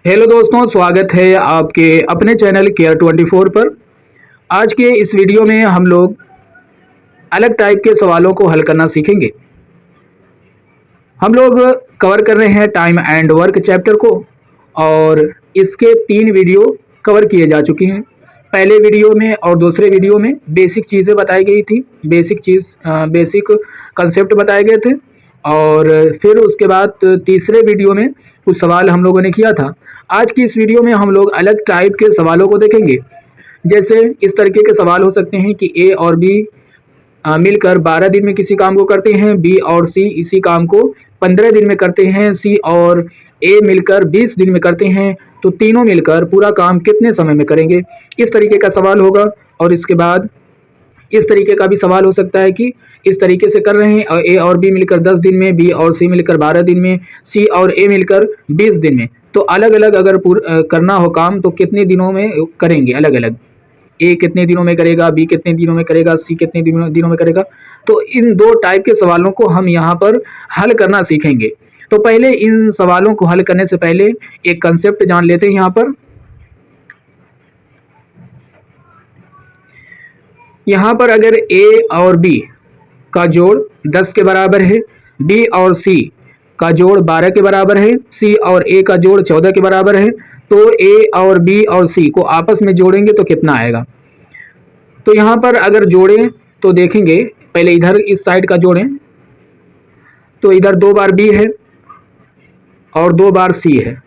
Hello दोस्तों, स्वागत है आपके अपने चैनल केयर 24 पर। आज के इस वीडियो में हम लोग अलग टाइप के सवालों को हल करना सीखेंगे। हम लोग कवर कर रहे हैं टाइम एंड वर्क चैप्टर को और इसके 3 वीडियो कवर किए जा चुके हैं। पहले वीडियो में और दूसरे वीडियो में बेसिक चीज़ें बताई गई थी, बेसिक कंसेप्ट बताए गए थे और फिर उसके बाद तीसरे वीडियो में कुछ सवाल हम लोगों ने किया था। आज की इस वीडियो में हम लोग अलग टाइप के सवालों को देखेंगे। जैसे इस तरीके के सवाल हो सकते हैं कि ए और बी मिलकर 12 दिन में किसी काम को करते हैं, बी और सी इसी काम को 15 दिन में करते हैं, सी और ए मिलकर 20 दिन में करते हैं, तो तीनों मिलकर पूरा काम कितने समय में करेंगे, इस तरीके का सवाल होगा। और इसके बाद इस तरीके का भी सवाल हो सकता है कि इस तरीके से कर रहे हैं, ए और बी मिलकर 10 दिन में, बी और सी मिलकर 12 दिन में, सी और ए मिलकर 20 दिन में। तो अलग अलग अगर करना हो काम तो कितने दिनों में करेंगे, अलग अलग ए कितने दिनों में करेगा, बी कितने दिनों में करेगा, सी कितने दिनों में करेगा। तो इन 2 टाइप के सवालों को हम यहाँ पर हल करना सीखेंगे। तो पहले इन सवालों को हल करने से पहले एक कंसेप्ट जान लेते हैं। यहाँ पर अगर ए और बी का जोड़ 10 के बराबर है, बी और सी का जोड़ 12 के बराबर है, सी और ए का जोड़ 14 के बराबर है, तो ए और बी और सी को आपस में जोड़ेंगे तो कितना आएगा। तो यहाँ पर अगर जोड़ें तो देखेंगे, पहले इधर इस साइड का जोड़ें तो इधर 2 बार बी है और 2 बार सी है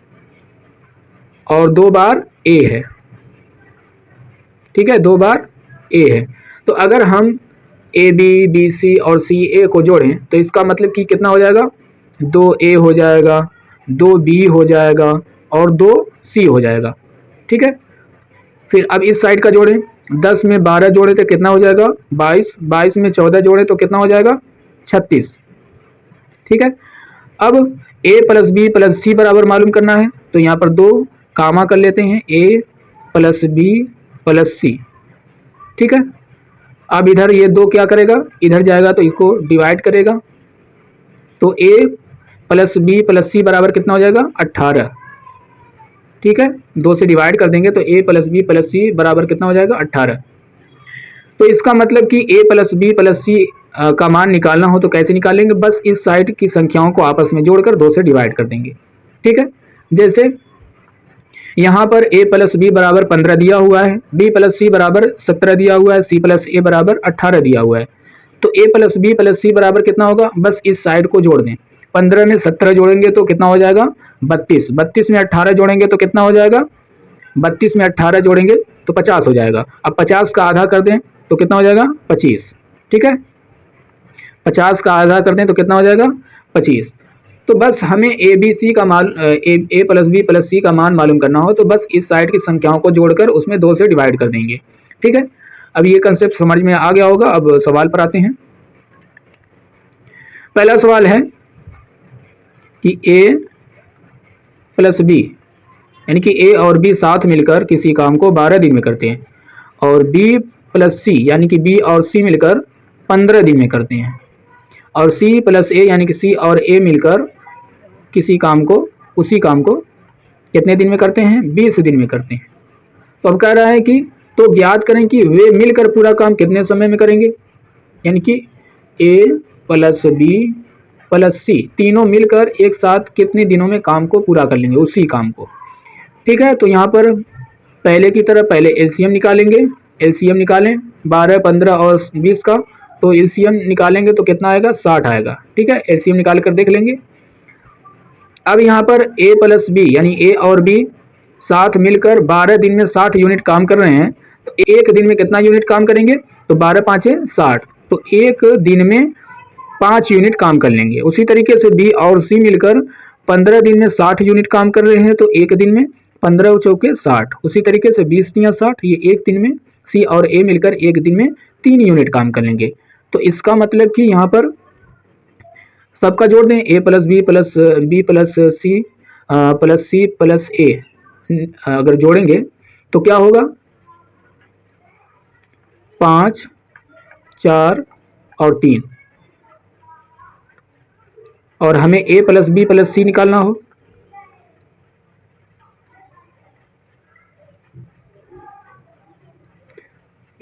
और 2 बार ए है। ठीक है, 2 बार ए है। तो अगर हम ए बी, बी सी और सी ए को जोड़ें तो इसका मतलब कि कितना हो जाएगा, 2 ए हो जाएगा, 2 बी हो जाएगा और 2 सी हो जाएगा। ठीक है, फिर अब इस साइड का जोड़ें, 10 में 12 जोड़े तो कितना हो जाएगा 22, 22 में 14 जोड़े तो कितना हो जाएगा 36। ठीक है, अब a प्लस बी प्लस सी बराबर मालूम करना है तो यहाँ पर 2 कामा कर लेते हैं, a प्लस बी प्लस सी। ठीक है, अब इधर ये 2 क्या करेगा, इधर जाएगा तो इसको डिवाइड करेगा, तो a प्लस बी प्लस सी बराबर कितना हो जाएगा 18। ठीक है, 2 से डिवाइड कर देंगे तो a प्लस बी प्लस सी बराबर कितना हो जाएगा 18। तो इसका मतलब कि a प्लस बी प्लस सी का मान निकालना हो तो कैसे निकालेंगे, बस इस साइड की संख्याओं को आपस में जोड़कर 2 से डिवाइड कर देंगे। ठीक है, जैसे यहाँ पर a प्लस बी बराबर 15 दिया हुआ है, b प्लस सी बराबर 17 दिया हुआ है, c प्लस ए बराबर 18 दिया हुआ है। तो a प्लस बी प्लस सी बराबर कितना होगा, बस इस साइड को जोड़ दें। 15 में 17 जोड़ेंगे तो कितना हो जाएगा 32, 32 में 18 जोड़ेंगे तो कितना हो जाएगा, 32 में 18 जोड़ेंगे तो 50 हो जाएगा। अब 50 का आधा कर दें तो कितना हो जाएगा 25। ठीक है, 50 का आधा कर दें तो कितना हो जाएगा 25। तो बस हमें ए बी सी का मान ए प्लस बी प्लस सी का मान मालूम करना हो तो बस इस साइड की संख्याओं को जोड़कर उसमें 2 से डिवाइड कर देंगे। ठीक है, अब ये कंसेप्ट समझ में आ गया होगा। अब सवाल पर आते हैं। पहला सवाल है कि ए प्लस बी यानी कि ए और बी साथ मिलकर किसी काम को 12 दिन में करते हैं और बी प्लस सी यानी कि बी और सी मिलकर 15 दिन में करते हैं और सी प्लस ए यानी कि सी और ए मिलकर उसी काम को कितने दिन में करते हैं 20 दिन में करते हैं। तो अब कह रहा है कि तो ज्ञात करें कि वे मिलकर पूरा काम कितने समय में करेंगे, यानी कि ए प्लस बी प्लस सी तीनों मिलकर एक साथ कितने दिनों में काम को पूरा कर लेंगे, उसी काम को। ठीक है, तो यहाँ पर पहले की तरह पहले एलसीएम निकालेंगे। एलसीएम निकालें 12, 15 और 20 का, तो एलसीएम निकालेंगे तो कितना आएगा 60 आएगा। ठीक है, एलसीएम निकाल कर देख लेंगे। अब यहाँ पर a प्लस बी यानी a और b साथ मिलकर 12 दिन में 60 यूनिट काम कर रहे हैं, तो एक दिन में कितना यूनिट काम करेंगे, तो 12 पाँचे 60, तो एक दिन में 5 यूनिट काम कर लेंगे। उसी तरीके से b और c मिलकर 15 दिन में 60 यूनिट काम कर रहे हैं, तो एक दिन में 15 चौके 60। उसी तरीके से 20 या 60, ये एक दिन में c और a मिलकर एक दिन में 3 यूनिट काम कर लेंगे। तो इसका मतलब कि यहाँ पर सबका जोड़ दें, a plus b plus b plus c plus c plus a, अगर जोड़ेंगे तो क्या होगा 5, 4 और 3, और हमें a प्लस बी प्लस सी निकालना हो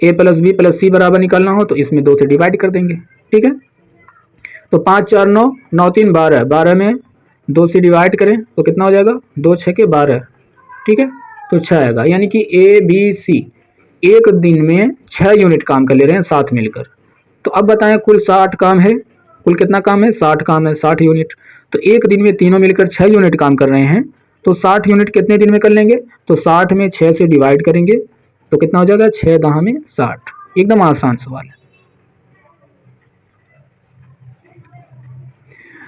ए प्लस बी प्लस सी बराबर निकालना हो तो इसमें 2 से डिवाइड कर देंगे। ठीक है, तो 5 4 9, 9 3 12, 12 में 2 से डिवाइड करें तो कितना हो जाएगा, 2 6 के 12। ठीक है, तो 6 आएगा, यानी कि ए बी सी एक दिन में 6 यूनिट काम कर ले रहे हैं साथ मिलकर। तो अब बताएं, कुल 60 काम है, कुल कितना काम है, 60 काम है, 60 यूनिट। तो एक दिन में तीनों मिलकर 6 यूनिट काम कर रहे हैं, तो 60 यूनिट कितने दिन में कर लेंगे, तो 60 में 6 से डिवाइड करेंगे तो कितना हो जाएगा, 6 दहा में 60। एकदम आसान सवाल है।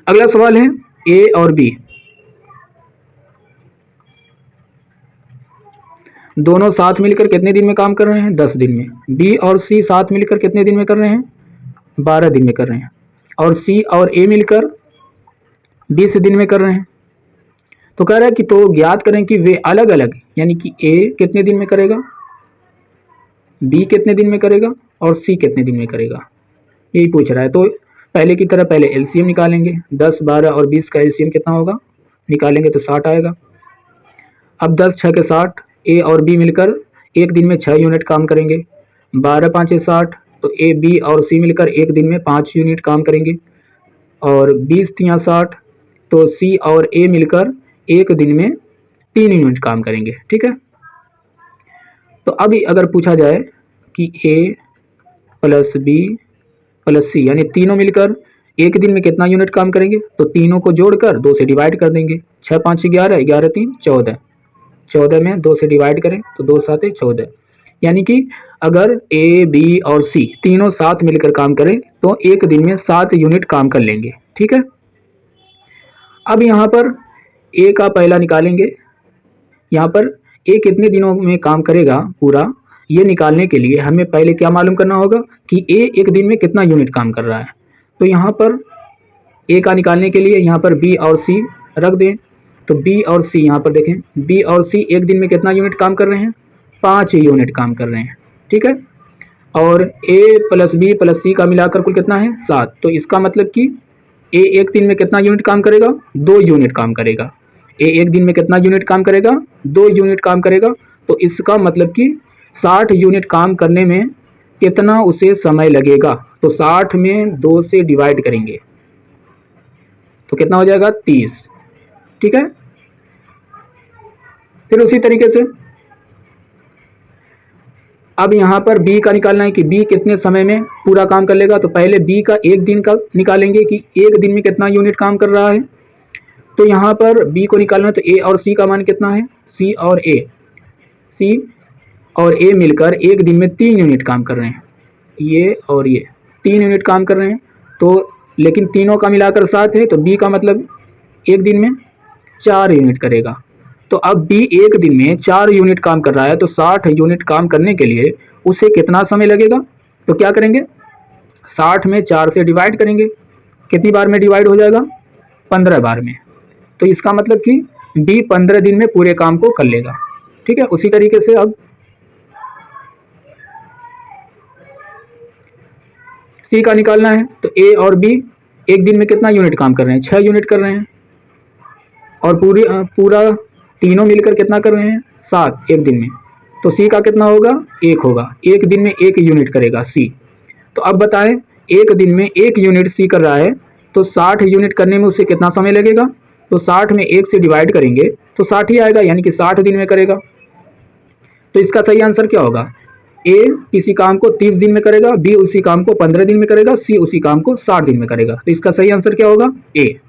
अगला सवाल है ए और बी दोनों साथ मिलकर कितने दिन में काम कर रहे हैं, 10 दिन में। बी और सी साथ मिलकर कितने दिन में कर रहे हैं, 12 दिन में कर रहे हैं। और सी और ए मिलकर 20 दिन में कर रहे हैं। तो कह रहा है कि तो ज्ञात करें कि वे अलग अलग, यानी कि ए कितने दिन में करेगा, बी कितने दिन में करेगा और सी कितने दिन में करेगा, यही पूछ रहा है। तो पहले की तरह पहले एलसीएम निकालेंगे, 10 12 और 20 का एलसीएम कितना होगा, निकालेंगे तो 60 आएगा। अब 10 6 के 60, ए और बी मिलकर एक दिन में 6 यूनिट काम करेंगे। 12 5 60, तो ए बी और सी मिलकर एक दिन में 5 यूनिट काम करेंगे। और 20 3 60, तो सी और ए मिलकर एक दिन में 3 यूनिट काम करेंगे। ठीक है, तो अभी अगर पूछा जाए कि ए प्लस बी प्लस सी यानी तीनों मिलकर एक दिन में कितना यूनिट काम करेंगे, तो तीनों को जोड़कर 2 से डिवाइड कर देंगे। 6 5 11, 11 3 14, 14 में 2 से डिवाइड करें तो 2 7 14, यानी कि अगर ए बी और सी तीनों साथ मिलकर काम करें तो एक दिन में 7 यूनिट काम कर लेंगे। ठीक है, अब यहाँ पर ए का पहला निकालेंगे। यहाँ पर ए कितने दिनों में काम करेगा पूरा, ये निकालने के लिए हमें पहले क्या मालूम करना होगा कि ए एक दिन में कितना यूनिट काम कर रहा है। तो यहाँ पर ए का निकालने के लिए यहाँ पर बी और सी रख दें। तो बी और सी यहाँ पर देखें, बी और सी एक दिन में कितना यूनिट काम कर रहे हैं, 5 यूनिट काम कर रहे हैं। ठीक है, और ए प्लस बी प्लस सी का मिलाकर कुल कितना है, 7। तो इसका मतलब कि ए एक दिन में कितना यूनिट काम करेगा, 2 यूनिट काम करेगा। ए एक दिन में कितना यूनिट काम करेगा, 2 यूनिट काम करेगा। तो इसका मतलब कि 60 यूनिट काम करने में कितना उसे समय लगेगा, तो 60 में 2 से डिवाइड करेंगे तो कितना हो जाएगा, 30। ठीक है, फिर उसी तरीके से अब यहाँ पर बी का निकालना है कि बी कितने समय में पूरा काम कर लेगा। तो पहले बी का एक दिन का निकालेंगे कि एक दिन में कितना यूनिट काम कर रहा है। तो यहाँ पर बी को निकालना है, तो ए और सी का मान कितना है, सी और ए मिलकर एक दिन में 3 यूनिट काम कर रहे हैं। ये और ये 3 यूनिट काम कर रहे हैं, तो लेकिन तीनों का मिलाकर 7 है, तो बी का मतलब एक दिन में 4 यूनिट करेगा। तो अब बी एक दिन में 4 यूनिट काम कर रहा है, तो 60 यूनिट काम करने के लिए उसे कितना समय लगेगा। तो क्या करेंगे, 60 में 4 से डिवाइड करेंगे। कितनी बार में डिवाइड हो जाएगा, 15 बार में। तो इसका मतलब कि बी 15 दिन में पूरे काम को कर लेगा। ठीक है, उसी तरीके से अब सी का निकालना है। तो ए और बी एक दिन में कितना यूनिट काम कर रहे हैं, 6 यूनिट कर रहे हैं। और पूरा तीनों मिलकर कितना कर रहे हैं, 7 एक दिन में। तो सी का कितना होगा, 1 होगा। एक दिन में 1 यूनिट करेगा सी। तो अब बताएं, एक दिन में 1 यूनिट सी कर रहा है, तो 60 यूनिट करने में उसे कितना समय लगेगा। तो 60 में 1 से डिवाइड करेंगे तो 60 ही आएगा, यानी कि 60 दिन में करेगा। तो इसका सही आंसर क्या होगा, ए किसी काम को 30 दिन में करेगा, बी उसी काम को 15 दिन में करेगा, सी उसी काम को 60 दिन में करेगा। तो इसका सही आंसर क्या होगा, ए।